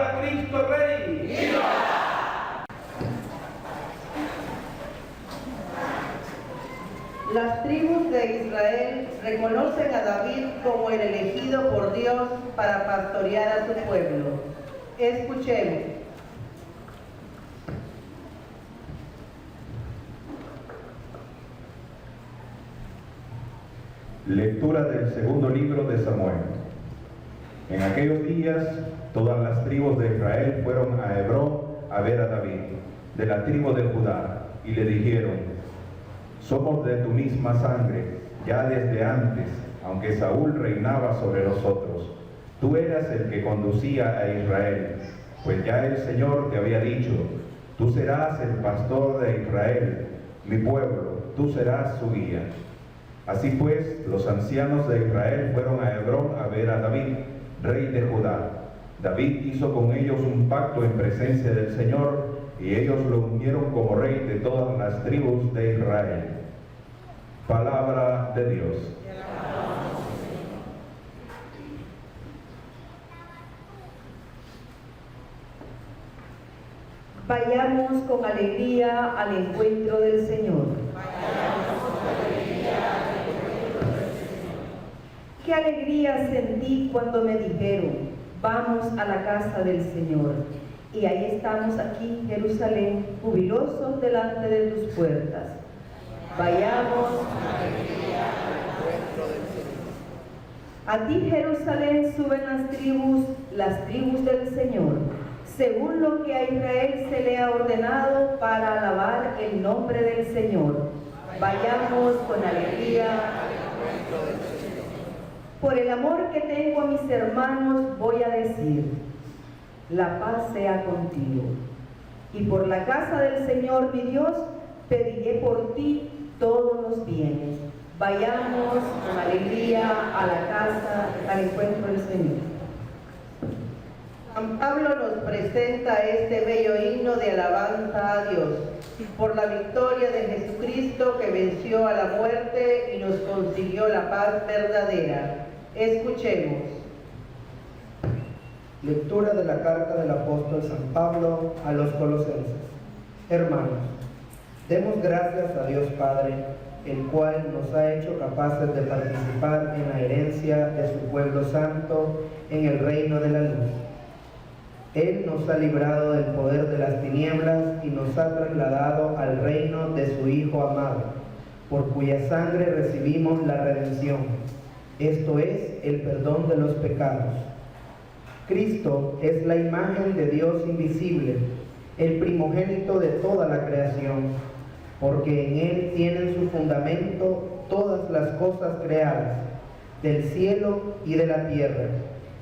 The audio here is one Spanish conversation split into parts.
¡Viva Cristo Rey! ¡Viva! Las tribus de Israel reconocen a David como el elegido por Dios para pastorear a su pueblo. Escuchemos. Lectura del segundo libro de Samuel. En aquellos días, todas las tribus de Israel fueron a Hebrón a ver a David, de la tribu de Judá, y le dijeron: somos de tu misma sangre, ya desde antes, aunque Saúl reinaba sobre nosotros. Tú eras el que conducía a Israel, pues ya el Señor te había dicho: tú serás el pastor de Israel, mi pueblo, tú serás su guía. Así pues, los ancianos de Israel fueron a Hebrón a ver a David, rey de Judá. David hizo con ellos un pacto en presencia del Señor, y ellos lo ungieron como rey de todas las tribus de Israel. Palabra de Dios. Vayamos con alegría al encuentro del Señor. Qué alegría sentí cuando me dijeron: vamos a la casa del Señor. Y ahí estamos aquí, Jerusalén, jubilosos delante de tus puertas. Vayamos a ti, Jerusalén, suben las tribus del Señor, según lo que a Israel se le ha ordenado para alabar el nombre del Señor. Vayamos con alegría. Por el amor que tengo a mis hermanos voy a decir: la paz sea contigo. Y por la casa del Señor mi Dios pediré por ti todos los bienes. Vayamos con alegría a la casa, al encuentro del Señor. San Pablo nos presenta este bello himno de alabanza a Dios por la victoria de Jesucristo, que venció a la muerte y nos consiguió la paz verdadera. Escuchemos. Lectura de la carta del apóstol San Pablo a los Colosenses. Hermanos, demos gracias a Dios Padre, el cual nos ha hecho capaces de participar en la herencia de su pueblo santo en el reino de la luz. Él nos ha librado del poder de las tinieblas y nos ha trasladado al reino de su Hijo amado, por cuya sangre recibimos la redención, esto es, el perdón de los pecados. Cristo es la imagen de Dios invisible, el primogénito de toda la creación, porque en Él tienen su fundamento todas las cosas creadas, del cielo y de la tierra,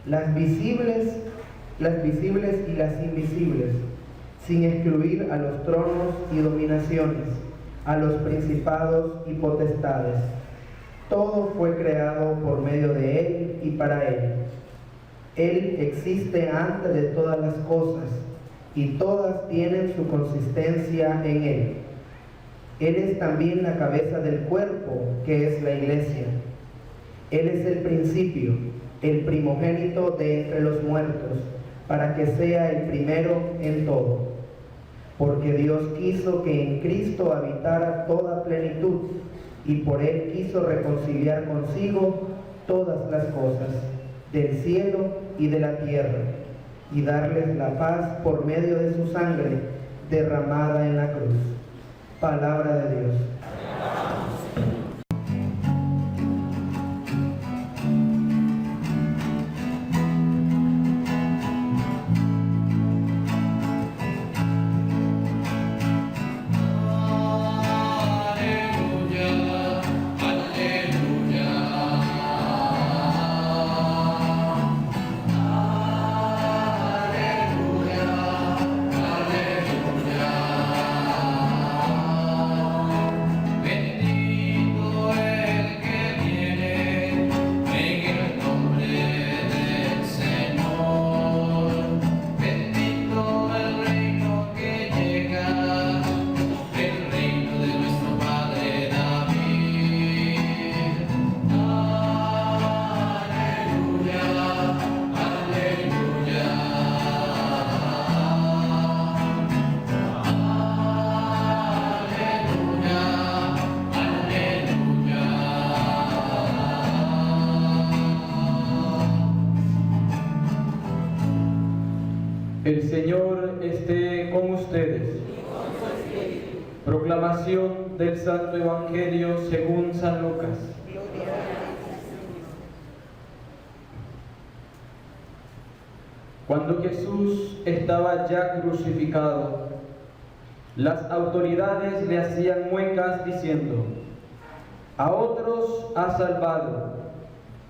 las visibles y las invisibles, sin excluir a los tronos y dominaciones, a los principados y potestades. Todo fue creado por medio de Él y para Él. Él existe antes de todas las cosas, y todas tienen su consistencia en Él. Él es también la cabeza del cuerpo, que es la Iglesia. Él es el principio, el primogénito de entre los muertos, para que sea el primero en todo. Porque Dios quiso que en Cristo habitara toda plenitud, y por Él quiso reconciliar consigo todas las cosas, del cielo y de la tierra, y darles la paz por medio de su sangre derramada en la cruz. Palabra de Dios. El Señor esté con ustedes. Proclamación del Santo Evangelio según San Lucas. Cuando Jesús estaba ya crucificado, las autoridades le hacían muecas diciendo: a otros ha salvado,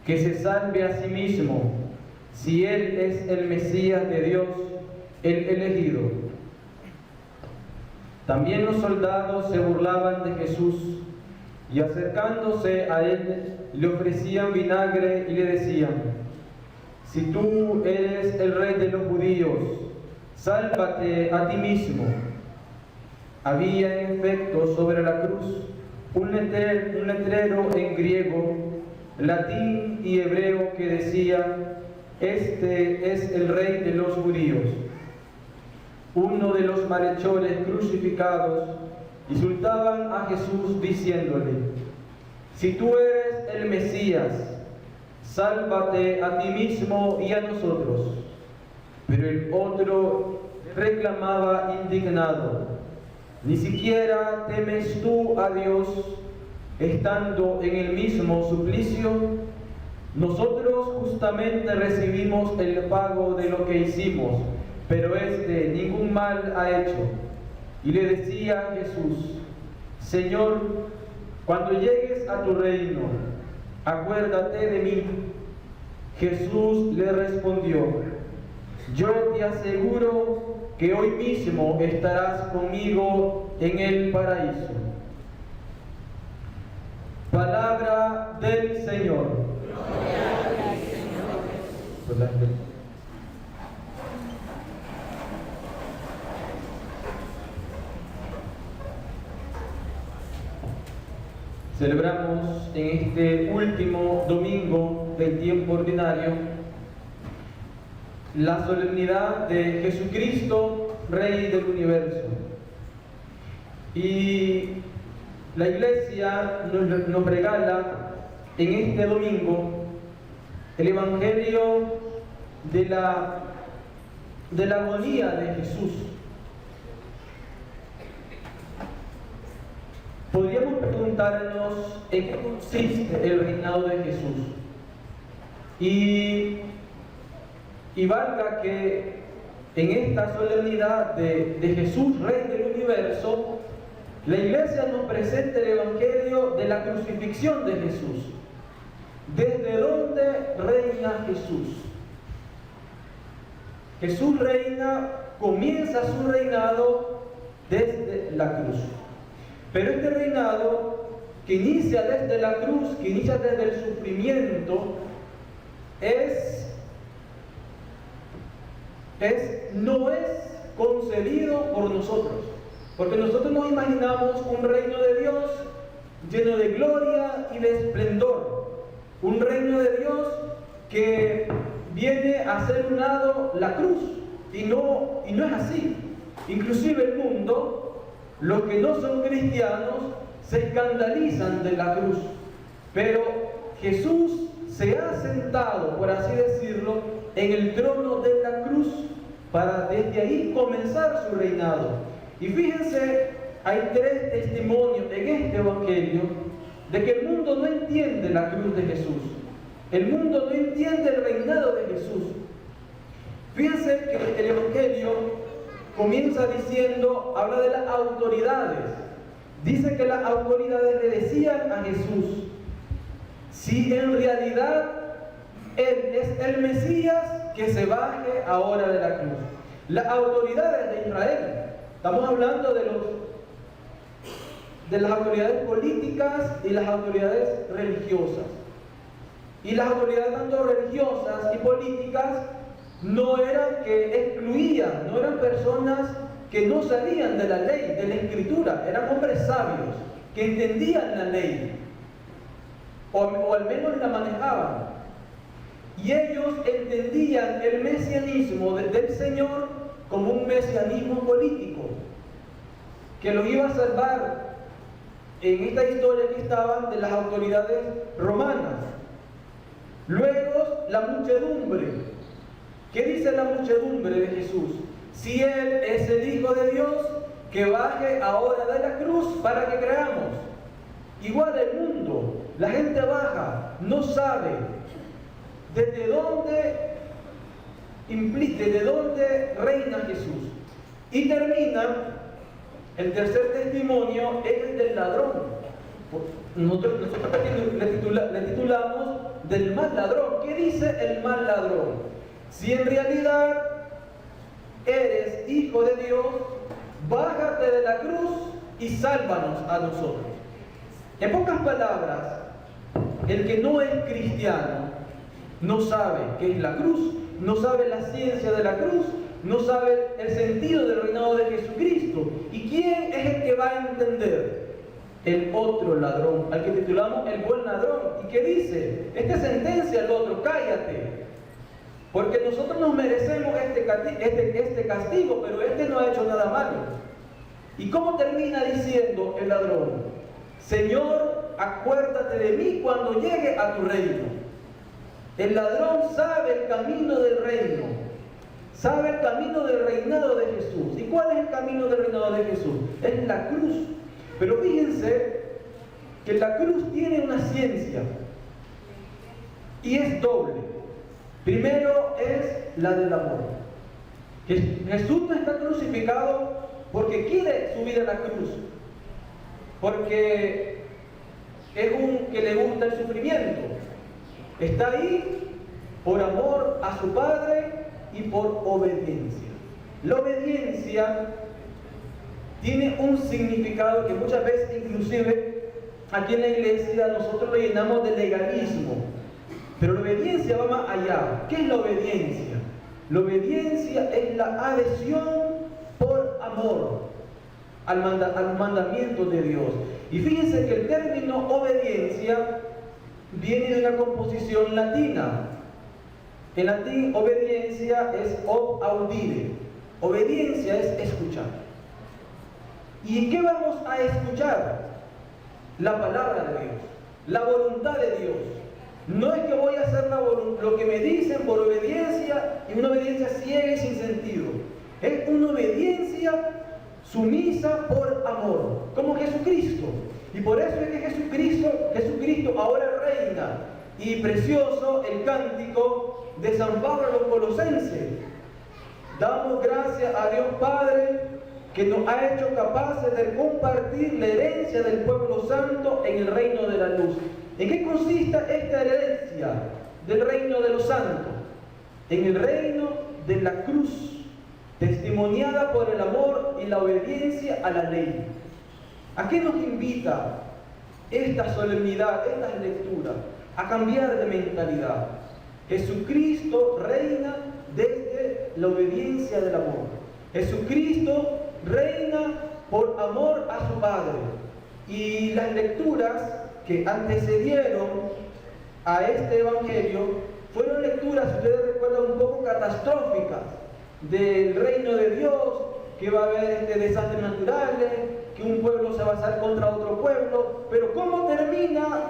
que se salve a sí mismo, si Él es el Mesías de Dios, el elegido. También los soldados se burlaban de Jesús y acercándose a Él le ofrecían vinagre y le decían: si tú eres el rey de los judíos, sálvate a ti mismo. Había en efecto sobre la cruz un letrero en griego, latín y hebreo que decía: este es el rey de los judíos. Uno de los malhechores crucificados insultaban a Jesús diciéndole: si tú eres el Mesías, sálvate a ti mismo y a nosotros. Pero el otro reclamaba indignado: ¿ni siquiera temes tú a Dios estando en el mismo suplicio? Nosotros justamente recibimos el pago de lo que hicimos, pero este ningún mal ha hecho. Y le decía a Jesús: Señor, cuando llegues a tu reino, acuérdate de mí. Jesús le respondió: yo te aseguro que hoy mismo estarás conmigo en el paraíso. Palabra del Señor. Celebramos en este último domingo del tiempo ordinario la solemnidad de Jesucristo, Rey del universo. Y la Iglesia nos regala en este domingo el Evangelio de la agonía de Jesús. Podríamos preguntarnos en qué consiste el reinado de Jesús. Y valga que en esta solemnidad de Jesús, Rey del universo, la Iglesia nos presenta el Evangelio de la crucifixión de Jesús. ¿Desde dónde reina Jesús? Jesús comienza su reinado desde la cruz. Pero este reinado que inicia desde la cruz, que inicia desde el sufrimiento, no es concebido por nosotros. Porque nosotros nos imaginamos un reino de Dios lleno de gloria y de esplendor. Un reino de Dios que viene a ser un lado la cruz. Y no es así. Inclusive el mundo, los que no son cristianos, se escandalizan de la cruz. Pero Jesús se ha sentado, por así decirlo, en el trono de la cruz para desde ahí comenzar su reinado. Y fíjense, hay tres testimonios en este Evangelio de que el mundo no entiende la cruz de Jesús. El mundo no entiende el reinado de Jesús. Fíjense que el Evangelio comienza diciendo, habla de las autoridades. Dice que las autoridades le decían a Jesús: si en realidad Él es el Mesías, que se baje ahora de la cruz. Las autoridades de Israel, estamos hablando de las autoridades políticas y las autoridades religiosas. Y las autoridades tanto religiosas y políticas no eran que excluían, no eran personas que no sabían de la ley, de la escritura, eran hombres sabios que entendían la ley o al menos la manejaban. Y ellos entendían el mesianismo del Señor como un mesianismo político que los iba a salvar en esta historia que estaban de las autoridades romanas. Luego la muchedumbre ¿Qué dice la muchedumbre de Jesús? Si Él es el Hijo de Dios, que baje ahora de la cruz para que creamos. Igual el mundo, la gente baja, no sabe desde dónde reina Jesús. Y termina, el tercer testimonio es el del ladrón. Nosotros le titulamos del mal ladrón. ¿Qué dice el mal ladrón? Si en realidad eres hijo de Dios, bájate de la cruz y sálvanos a nosotros. En pocas palabras, el que no es cristiano no sabe qué es la cruz, no sabe la ciencia de la cruz, no sabe el sentido del reinado de Jesucristo. ¿Y quién es el que va a entender? El otro ladrón, al que titulamos el buen ladrón. ¿Y qué dice? Esta sentencia al otro: cállate, porque nosotros nos merecemos este castigo, pero este no ha hecho nada malo. ¿Y cómo termina diciendo el ladrón? Señor, acuérdate de mí cuando llegue a tu reino. El ladrón sabe el camino del reino, sabe el camino del reinado de Jesús. ¿Y cuál es el camino del reinado de Jesús? Es la cruz. Pero fíjense que la cruz tiene una ciencia y es doble. Primero es la del amor. Jesús no está crucificado porque quiere subir a la cruz, porque es un que le gusta el sufrimiento. Está ahí por amor a su Padre y por obediencia. La obediencia tiene un significado que muchas veces, inclusive aquí en la iglesia, nosotros lo llenamos de legalismo. Pero la obediencia va más allá. ¿Qué es la obediencia? La obediencia es la adhesión por amor al mandamiento de Dios. Y fíjense que el término obediencia viene de una composición latina. En latín, obediencia es ob audire. Obediencia es escuchar. ¿Y qué vamos a escuchar? La palabra de Dios, la voluntad de Dios. No es que voy a hacer lo que me dicen por obediencia, y una obediencia ciega y sin sentido. Es una obediencia sumisa por amor, como Jesucristo. Y por eso es que Jesucristo ahora reina. Y precioso el cántico de San Pablo a los Colosenses. Damos gracias a Dios Padre, que nos ha hecho capaces de compartir la herencia del pueblo santo en el reino de la luz. ¿En qué consiste esta herencia del reino de los santos? En el reino de la cruz, testimoniada por el amor y la obediencia a la ley. ¿A qué nos invita esta solemnidad, estas lecturas? A cambiar de mentalidad. Jesucristo reina desde la obediencia del amor. Jesucristo reina por amor a su Padre. Y las lecturas que antecedieron a este Evangelio fueron lecturas, si ustedes recuerdan, un poco catastróficas del reino de Dios, que va a haber desastres naturales, que un pueblo se va a alzar contra otro pueblo. Pero ¿cómo termina?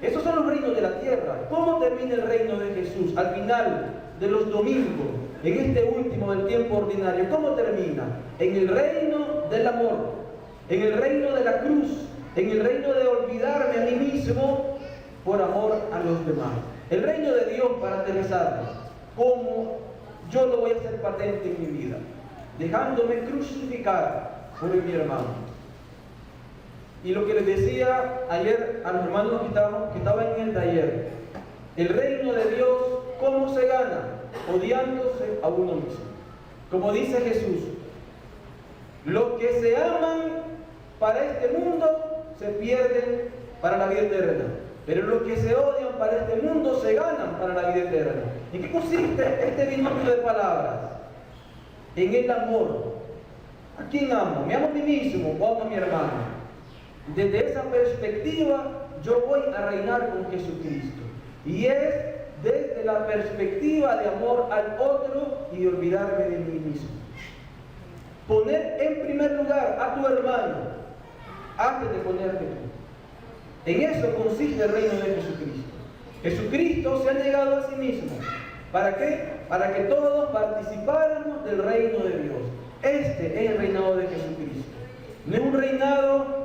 Esos son los reinos de la tierra. ¿Cómo termina el reino de Jesús al final de los domingos, en este último del tiempo ordinario? ¿Cómo termina? En el reino del amor, en el reino de la cruz, en el reino de olvidarme a mí mismo por amor a los demás. El reino de Dios, para aterrizarlo, ¿cómo yo lo voy a hacer patente en mi vida? Dejándome crucificar por mi hermano. Y lo que les decía ayer a los hermanos que estaban en el taller, el reino de Dios, ¿cómo se gana? Odiándose a uno mismo. Como dice Jesús, los que se aman para este mundo se pierden para la vida eterna, pero los que se odian para este mundo se ganan para la vida eterna. ¿En qué consiste este binomio de palabras? En el amor. ¿A quién amo? ¿Me amo a mí mismo o amo a mi hermano? Desde esa perspectiva yo voy a reinar con Jesucristo. Y es desde la perspectiva de amor al otro y de olvidarme de mí mismo. Poner en primer lugar a tu hermano antes de ponerte tú. En eso consiste el reino de Jesucristo. Jesucristo se ha negado a sí mismo. ¿Para qué? Para que todos participáramos del reino de Dios. Este es el reinado de Jesucristo. No es un reinado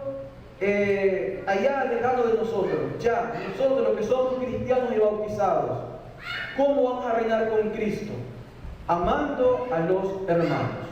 allá lejano de nosotros. Ya, nosotros los que somos cristianos y bautizados, ¿cómo vamos a reinar con Cristo? Amando a los hermanos.